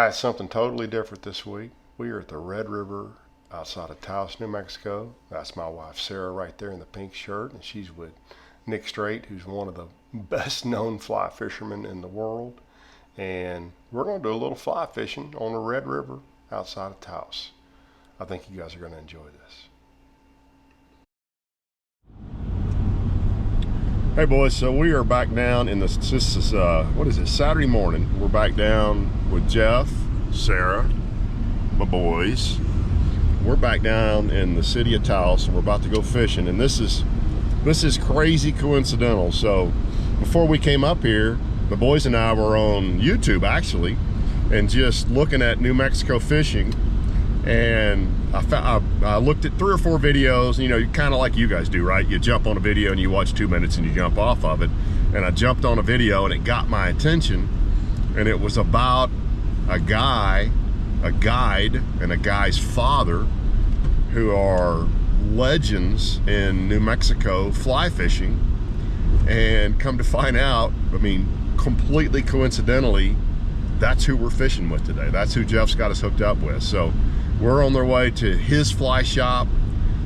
Something totally different this week. We are at the Red River outside of Taos, New Mexico. That's my wife Sarah right there in the pink shirt, and she's with Nick Streit, who's one of the best known fly fishermen in the world. And we're going to do a little fly fishing on the Red River outside of Taos. I think you guys are going to enjoy this. Hey boys, so we are back down in this is what is it, Saturday morning. We're back down with Jeff, Sarah, my boys. We're back down in the city of Taos and we're about to go fishing, and this is crazy coincidental. So before we came up here, the boys and I were on YouTube actually and just looking at New Mexico fishing, and I looked at 3 or 4 videos. You know, kind of like you guys do, right? You jump on a video and you watch 2 minutes and you jump off of it. And I jumped on a video and it got my attention, and it was about a guide and a guy's father who are legends in New Mexico fly fishing. And come to find out, I mean, completely coincidentally, that's who we're fishing with today. That's who Jeff's got us hooked up with. So we're on their way to his fly shop.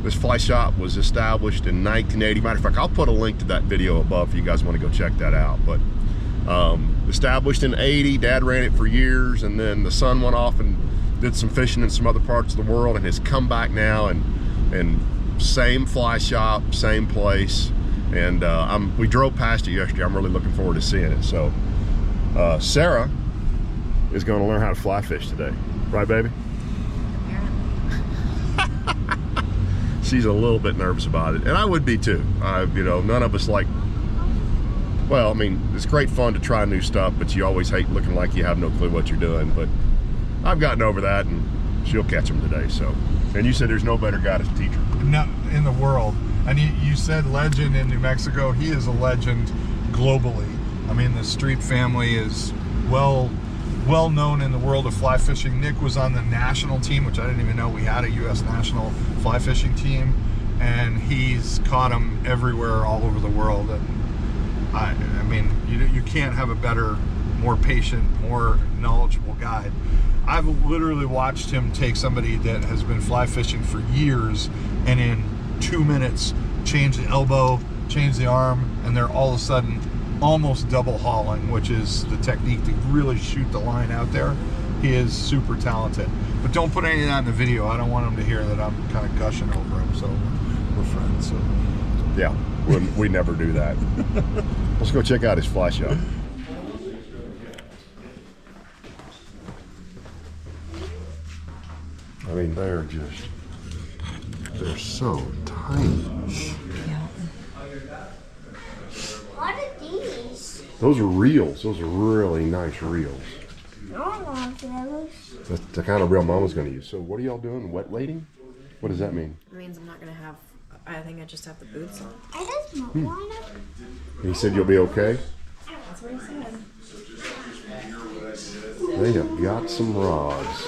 This fly shop was established in 1980. Matter of fact, I'll put a link to that video above if you guys want to go check that out. But established in 80, Dad ran it for years, and then the son went off and did some fishing in some other parts of the world and has come back now, and same fly shop, same place. And we drove past it yesterday. I'm really looking forward to seeing it. So Sarah is going to learn how to fly fish today. Right, baby? She's a little bit nervous about it, and I would be too. You know, none of us like, well, I mean, it's great fun to try new stuff, but you always hate looking like you have no clue what you're doing. But I've gotten over that, and she'll catch them today. So, and you said there's no better guy to teach her. No, in the world. And you said legend in New Mexico. He is a legend globally. I mean, the Streit family is well known in the world of fly fishing. Nick was on the national team, which I didn't even know we had a U.S. national fly fishing team, and he's caught them everywhere, all over the world. And I mean, you can't have a better, more patient, more knowledgeable guide. I've literally watched him take somebody that has been fly fishing for years, and in 2 minutes change the elbow, change the arm, and they're all of a sudden almost double hauling, which is the technique to really shoot the line out there. He is super talented. But don't put any of that in the video. I don't want him to hear that I'm kind of gushing over him, so we're friends. So yeah, we never do that. Let's go check out his fly shop. I mean, they're so tiny. What are these? Those are reels. Those are really nice reels. I don't want those. That's the kind of reel Mama's going to use. So what are y'all doing? Wet wading? What does that mean? It means I'm not going to have, I think I just have the boots on. I just want one. He said you'll be okay? That's what he said. They have got some rods.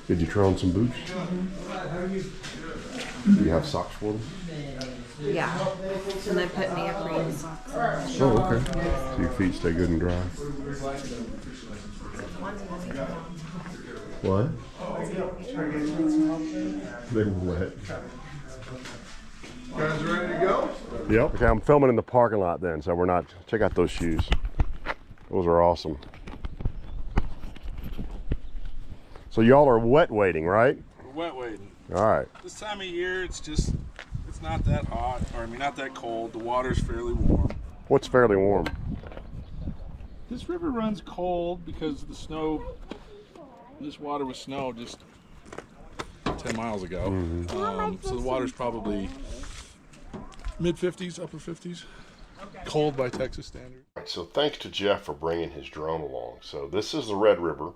Did you try on some boots? Do you have socks for them? Yeah. And they put neoprene socks on. Oh, okay. So your feet stay good and dry. What? They were wet. You guys ready to go? Yep. Okay, I'm filming in the parking lot then, so we're not. Check out those shoes. Those are awesome. So y'all are wet wading, right? We're wet wading. All right. This time of year, it's not that hot, or I mean, not that cold. The water's fairly warm. What's fairly warm? This river runs cold because the snow, this water was snow just 10 miles ago. So the water's probably mid-50s, upper 50s. Cold by Texas standards. So thanks to Jeff for bringing his drone along. So this is the Red River.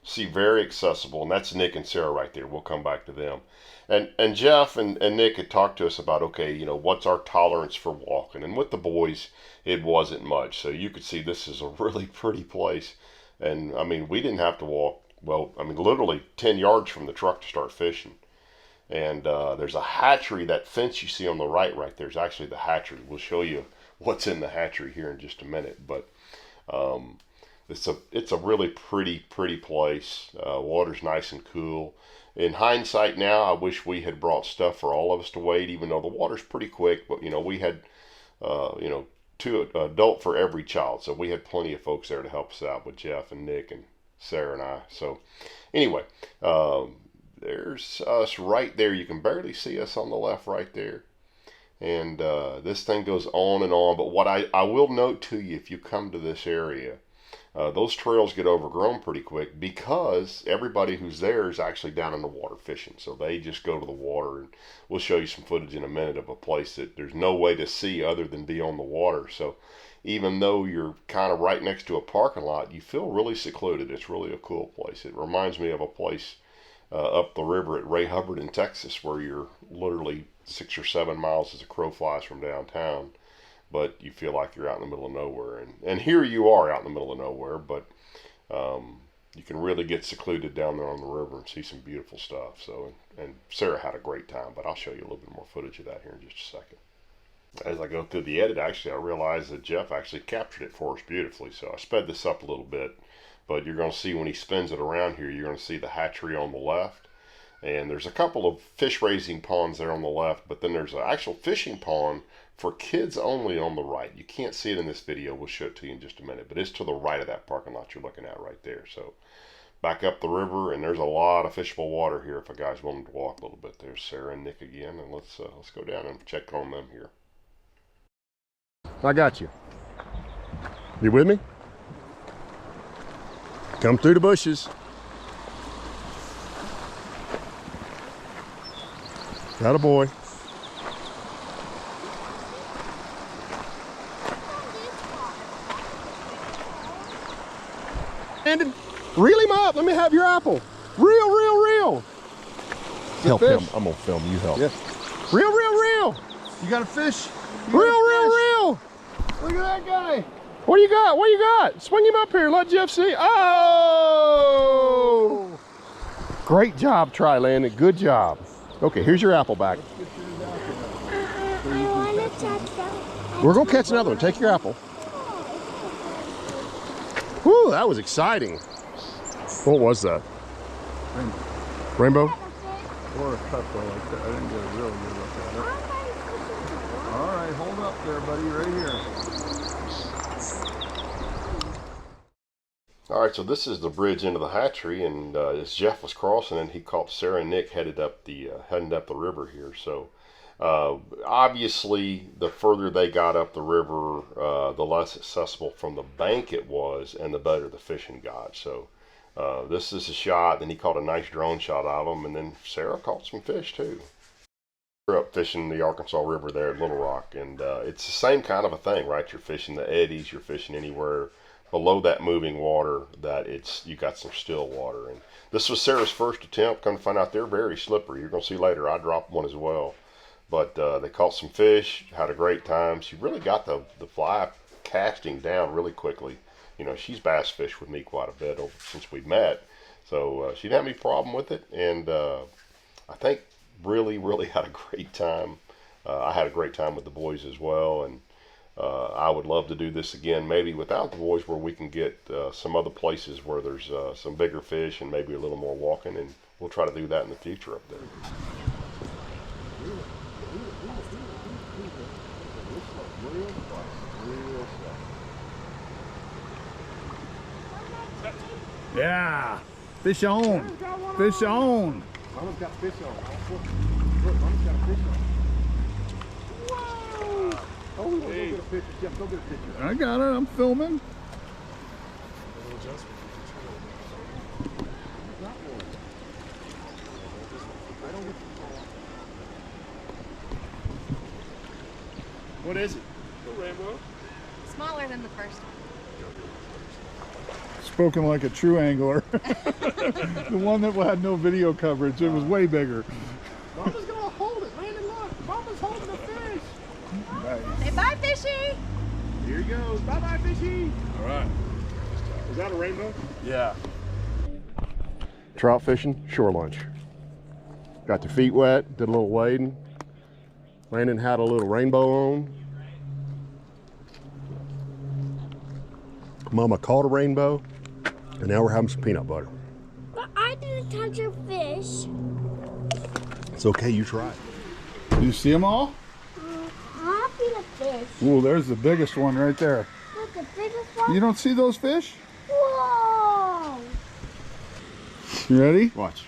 See, very accessible, and that's Nick and Sarah right there. We'll come back to them. And Jeff and Nick had talked to us about, okay, you know, what's our tolerance for walking? And with the boys, it wasn't much. So you could see this is a really pretty place. And, I mean, we didn't have to walk, well, I mean, literally 10 yards from the truck to start fishing. And there's a hatchery. That fence you see on the right there is actually the hatchery. We'll show you what's in the hatchery here in just a minute. But it's a really pretty place. Water's nice and cool. In hindsight now, I wish we had brought stuff for all of us to wade, even though the water's pretty quick. But, you know, we had, you know, 2 adult for every child. So we had plenty of folks there to help us out with Jeff and Nick and Sarah and I. So anyway, there's us right there. You can barely see us on the left right there. And this thing goes on and on. But what I will note to you, if you come to this area, those trails get overgrown pretty quick because everybody who's there is actually down in the water fishing. So they just go to the water, and we'll show you some footage in a minute of a place that there's no way to see other than be on the water. So even though you're kind of right next to a parking lot, you feel really secluded. It's really a cool place. It reminds me of a place up the river at Ray Hubbard in Texas, where you're literally 6 or 7 miles as a crow flies from downtown. But you feel like you're out in the middle of nowhere. And here you are out in the middle of nowhere, but you can really get secluded down there on the river and see some beautiful stuff. So, and Sarah had a great time, but I'll show you a little bit more footage of that here in just a second. As I go through the edit, actually, I realized that Jeff actually captured it for us beautifully. So I sped this up a little bit, but you're going to see when he spins it around here, you're going to see the hatchery on the left. And there's a couple of fish raising ponds there on the left, but then there's an actual fishing pond for kids only on the right. You can't see it in this video. We'll show it to you in just a minute, but it's to the right of that parking lot you're looking at right there. So back up the river, and there's a lot of fishable water here if a guy's willing to walk a little bit. There's Sarah and Nick again, and let's go down and check on them here. I got you. You with me? Come through the bushes. Got a boy. And reel him up. Let me have your apple. Reel. Help him. I'm gonna film you. Help. Yes. Reel. You got a fish? Reel. Look at that guy. What do you got? Swing him up here. Let Jeff see. Oh! Great job, Try Landon. Good job. Okay, here's your apple back. I want to touch that. We're gonna catch another one. Take your apple. Whew, that was exciting. What was that? Rainbow? Or a pepper like that. I didn't get a real good look at it. All right, hold up there, buddy, right here. All right, so this is the bridge into the hatchery, and as Jeff was crossing, and he caught Sarah and Nick heading up the river here. So obviously, the further they got up the river, the less accessible from the bank it was, and the better the fishing got. So this is a shot. Then he caught a nice drone shot of them, and then Sarah caught some fish too. We're up fishing the Arkansas River there at Little Rock, and it's the same kind of a thing, right? You're fishing the eddies. You're fishing anywhere below that moving water that you got some still water. And this was Sarah's first attempt. Come to find out, they're very slippery. You're going to see later I dropped one as well. But they caught some fish, had a great time. She really got the fly casting down really quickly. You know, she's bass fished with me quite a bit since we met. So she didn't have any problem with it. And I think really had a great time. I had a great time with the boys as well. And I would love to do this again, maybe without the boys, where we can get some other places where there's some bigger fish and maybe a little more walking, and we'll try to do that in the future up there. Yeah, fish on. Fish on. Mama's got fish on. Look, Mama's got a fish on. Oh, we want to go get a picture. Jeff, go get a picture. I got it. I'm filming. What is it? A rainbow. Smaller than the first one. Spoken like a true angler. The one that had no video coverage. It was way bigger. Mama's going to hold it. Landon, look. Mama's holding the fish. Nice. Say bye, fishy. Here he goes. Bye-bye, fishy. All right. Is that a rainbow? Yeah. Trout fishing, shore lunch. Got your feet wet, did a little wading. Landon had a little rainbow on. Mama caught a rainbow, and now we're having some peanut butter. But I didn't touch your fish. It's okay, you try it. You see them all? I'll be the fish. Ooh, there's the biggest one right there. Look, the biggest one. You don't see those fish? Whoa! You ready? Watch.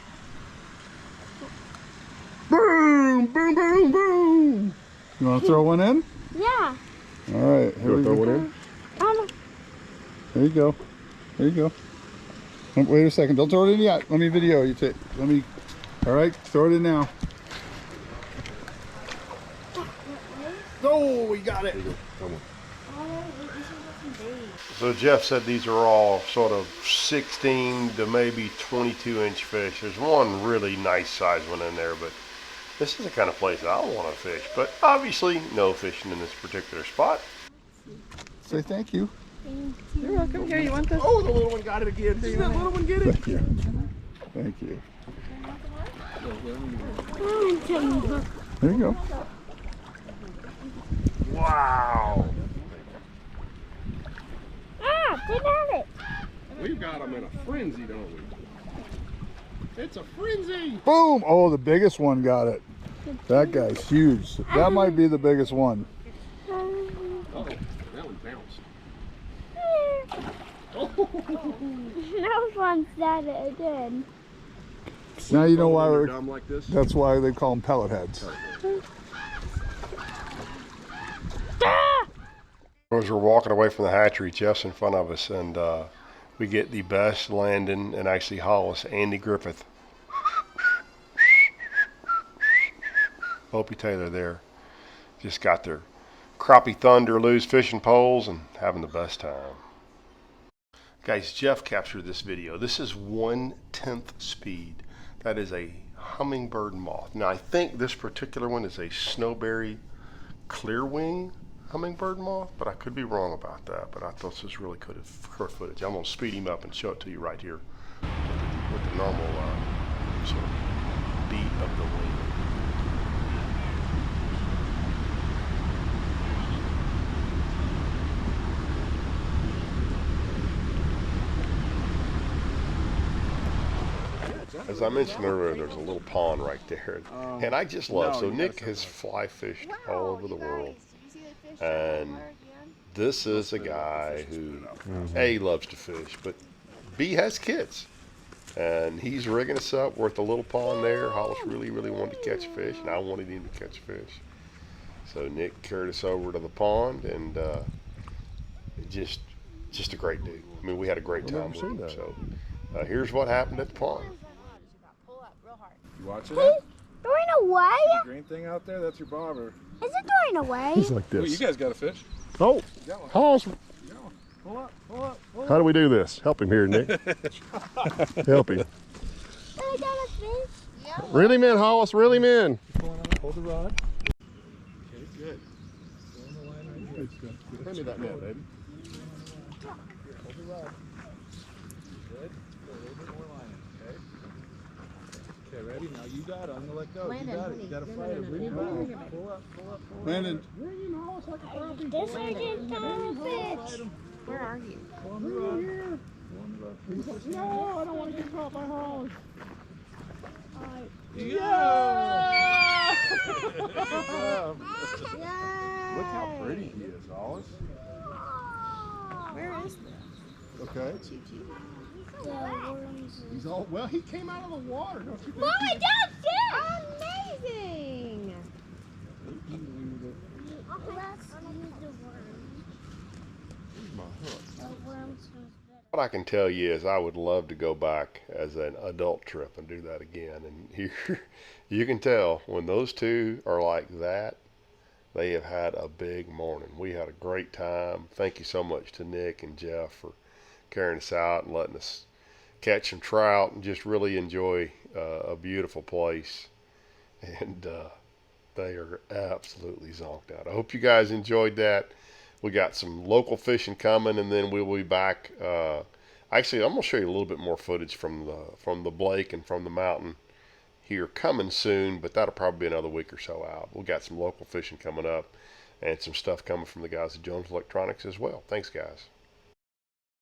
Boom, boom, boom, boom. You want to throw one in? Yeah. All right, here You we want to throw go. one in? There you go. There you go. Oh, wait a second. Don't throw it in yet. Let me video you. All right, throw it in now. Oh, we got it. Come on. So Jeff said these are all sort of 16 to maybe 22-inch fish. There's one really nice size one in there, but this is the kind of place I want to fish. But obviously, no fishing in this particular spot. Say thank you. You're welcome. Here, you want this? Oh, the little one got it again. Did that little one get it? Thank you. Thank you. There you go. Wow. Ah, they got it. We've got them in a frenzy, don't we? It's a frenzy. Boom! Oh, the biggest one got it. That guy's huge. That might be the biggest one. Oh, that one bounced. Those ones that it did. Now you know why they're we're, dumb like this. that's why they call them pellet heads. As we're walking away from the hatchery, Jeff's in front of us, and we get the best Landon and actually Hollis, Andy Griffith. Opie Taylor there. Just got their crappie thunder loose fishing poles and having the best time. Guys, Jeff captured this video. This is 1/10 speed. That is a hummingbird moth. Now I think this particular one is a snowberry clearwing hummingbird moth, but I could be wrong about that. But I thought this was really good footage. I'm gonna speed him up and show it to you right here with the normal sort of beat of the wing. As I mentioned earlier, there's a little pond right there, and I just love. So Nick has fly fished all over the world, and this is a guy who A, loves to fish, but B, has kids, and he's rigging us up. We're at the little pond there. Hollis really wanted to catch fish, and I wanted him to catch fish. So Nick carried us over to the pond, and just a great dude. I mean, we had a great time with him. So here's what happened at the pond. You watching He's it? throwing away? The green thing out there, that's your bobber. Is it throwing away? He's like Oh, you this. guys got a fish? Oh, You got one. Hollis, You got one. Pull up, pull up, pull up. how do we do this? Help him here, Nick. Help him. I got a fish. Reel him in, Hollis. Reel him in. Hold the rod. Okay, good. Hand me that net, baby. Hold the rod. Good. Put a little bit more line in, okay? Okay, ready? Now you got it. I'm gonna let go. Landon, you got it. honey. You gotta No, fight no, it. no, Bring no, it no, back. no, no, no. Pull up, pull up, pull up. Landon, This is a tiny fish. Where are you? Pull on the rod. Pull on the rod. No, I don't want to get caught by Hollis. Yeah! Look how pretty he is, Hollis. Where is this? okay. He's all well. He came out of the water. Don't you think? Mommy, downstairs! Amazing! What I can tell you is I would love to go back as an adult trip and do that again. And here, you can tell when those two are like that, they have had a big morning. We had a great time. Thank you so much to Nick and Jeff for carrying us out and letting us catch some trout and just really enjoy a beautiful place. And they are absolutely zonked out. I hope you guys enjoyed that. We got some local fishing coming, and then we'll be back. Actually, I'm gonna show you a little bit more footage from the Blake and from the mountain here coming soon, but that'll probably be another week or so out. We got some local fishing coming up and some stuff coming from the guys at Jones Electronics as well. Thanks, guys.